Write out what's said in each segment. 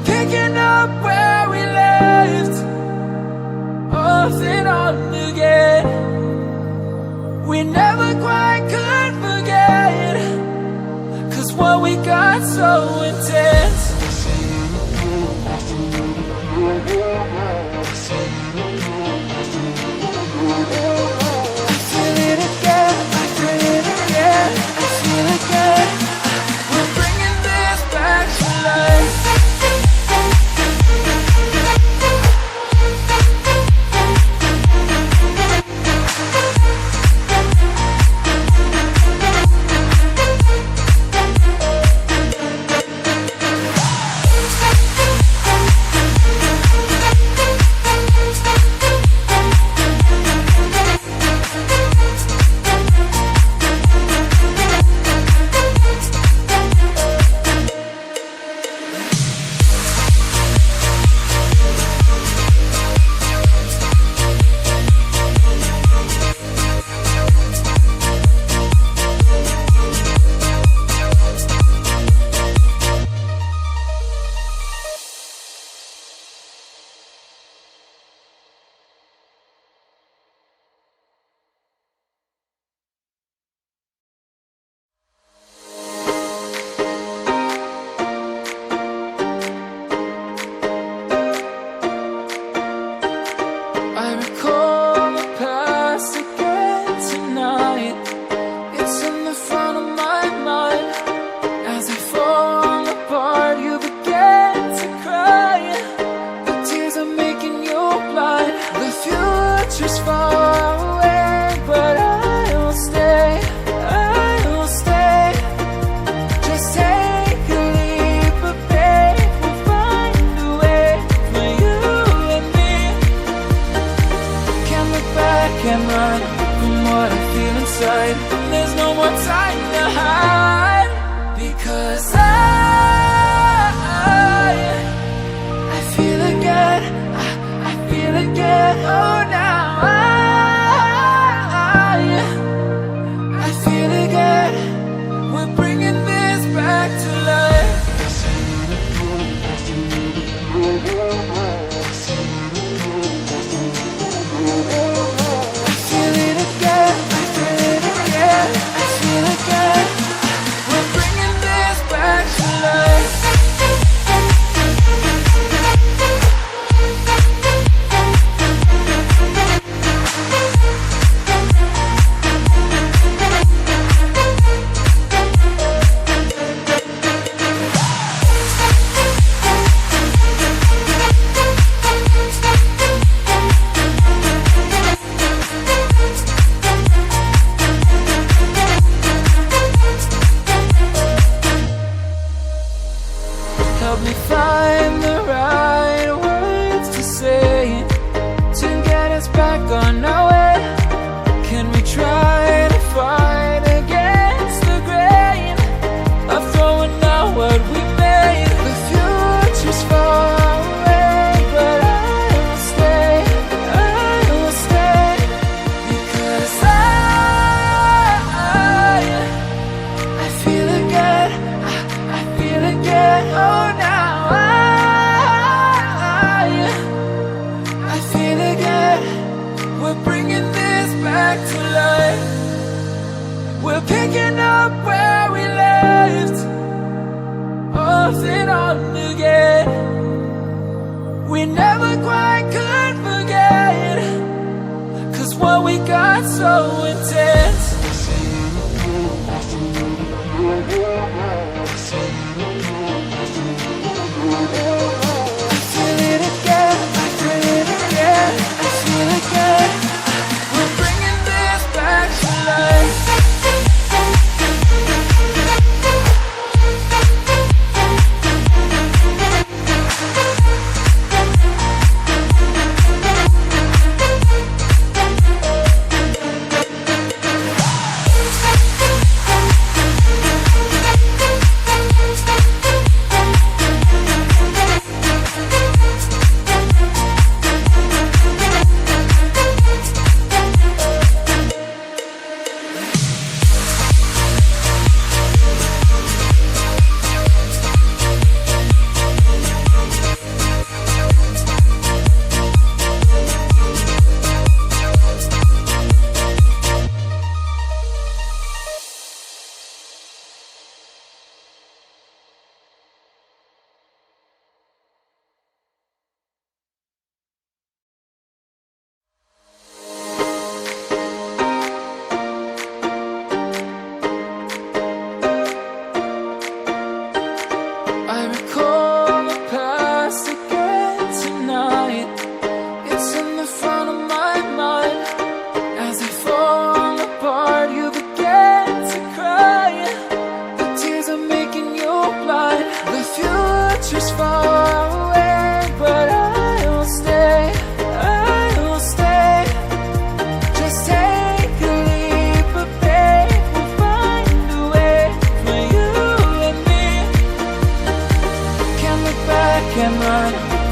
picking up where we left, off and on again. We never quite could forget, 'cause what we got so intense. I feel it again, I feel it again, I feel it again. We're bringing this back to life.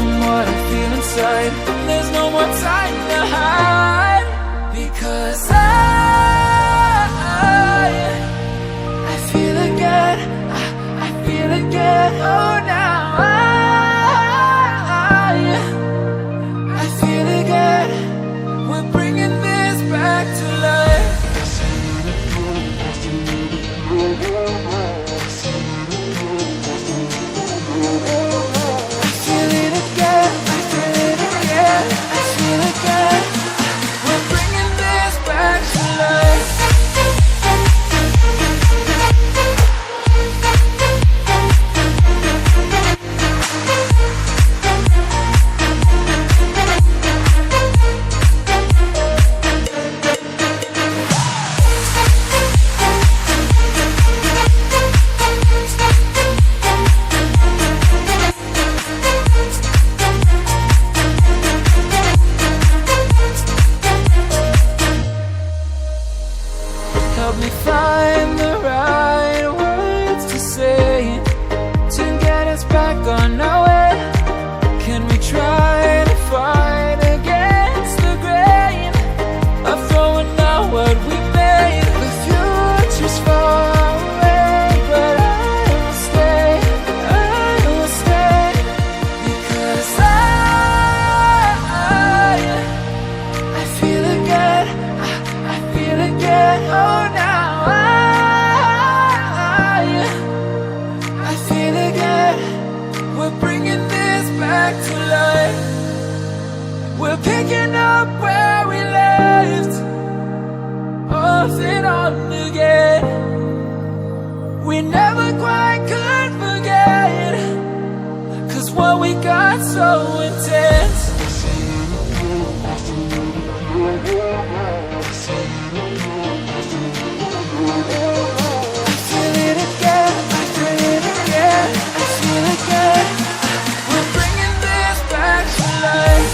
from what I feel inside. There's no more time to hide, because I feel again, I feel again. Oh, now I feel again. We're bringing this back to life. Help me find the right words to say to get us back on our way. Can we try to fight against the grain of throwing out what we made? The future's far away, but I will stay, because I feel again, I feel again. Oh, now I feel again. We're bringing this back to life. We're picking up where we left off and on again. We never quite could forget, 'cause what we got so intense. We're bringing this back to life.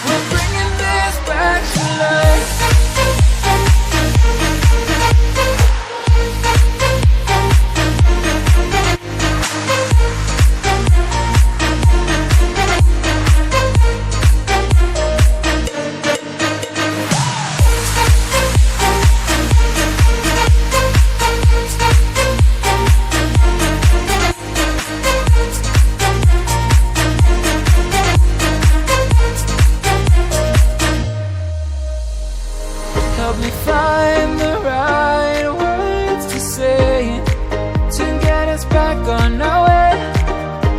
We're bringing this back Help me find the right words to say to get us back on our way.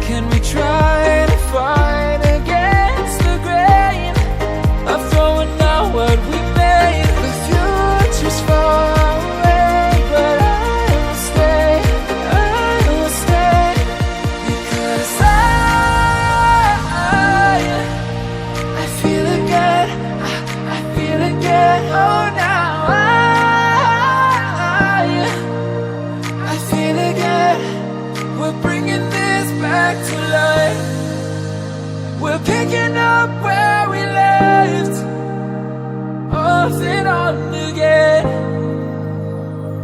Can we try to fight against the grain of throwing out what we made? The future's far away, but I will stay, because I feel again, I feel again. Oh, now I feel again. We're bringing this back to life. We're picking up where we left off and on again.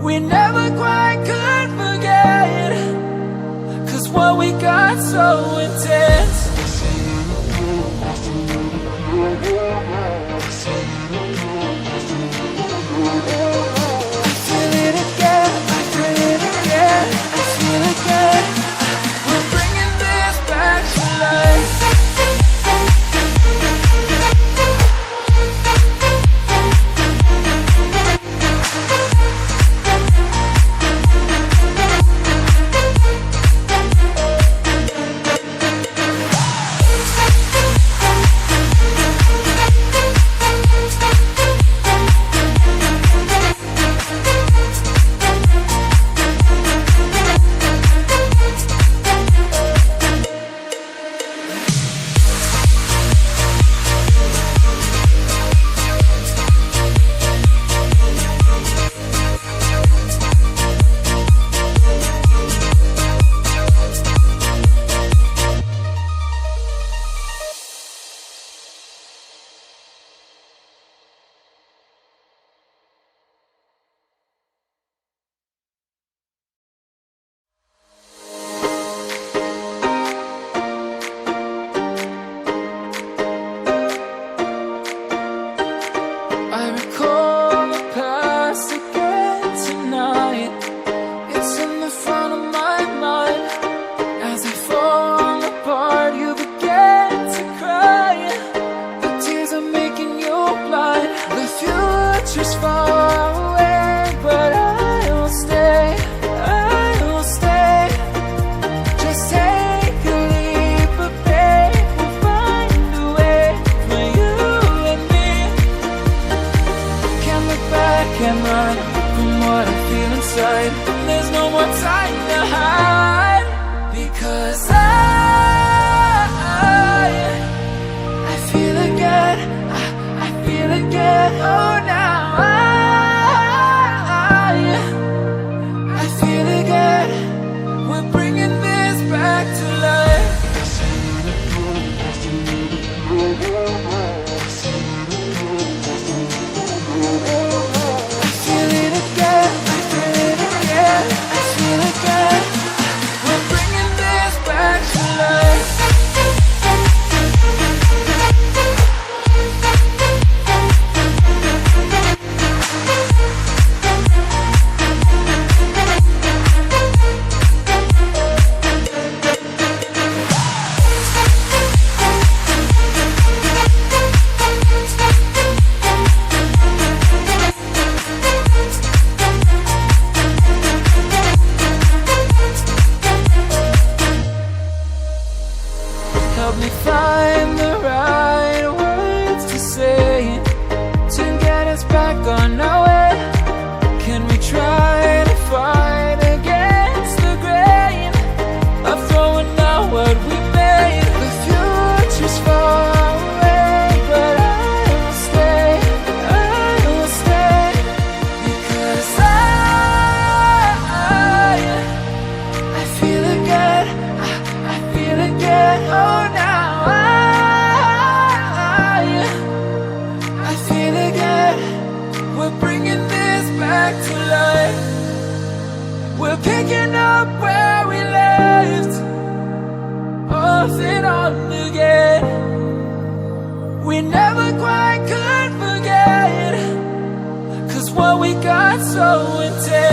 We never quite could forget, 'cause what we got so intense. I feel it again, I feel it again, I feel it again. We're bringing this back to life. I recall the past again tonight. It's in the front of my mind. As I fall apart, you begin to cry. The tears are making you blind. The future's far away, but I will stay, I will stay. Just take a leap of faith. We'll find a way for you and me. Can't look back and run from what I feel inside. There's no more time to hide, because I feel again, I feel again. Oh, now I feel again. We're bringing this back to life. I feel it again, I feel it again, I feel again. We're bringing this back to life. Help me find the right words to say to get us back on our way. Can we try to fight against the grain of throwing out what we made? The future's far away, but I will stay, because I feel again, I feel again. Oh, now I feel again. We're bringing this back to life. We're picking up where we left off and on again. We never quite could forget, 'cause what we got so intense.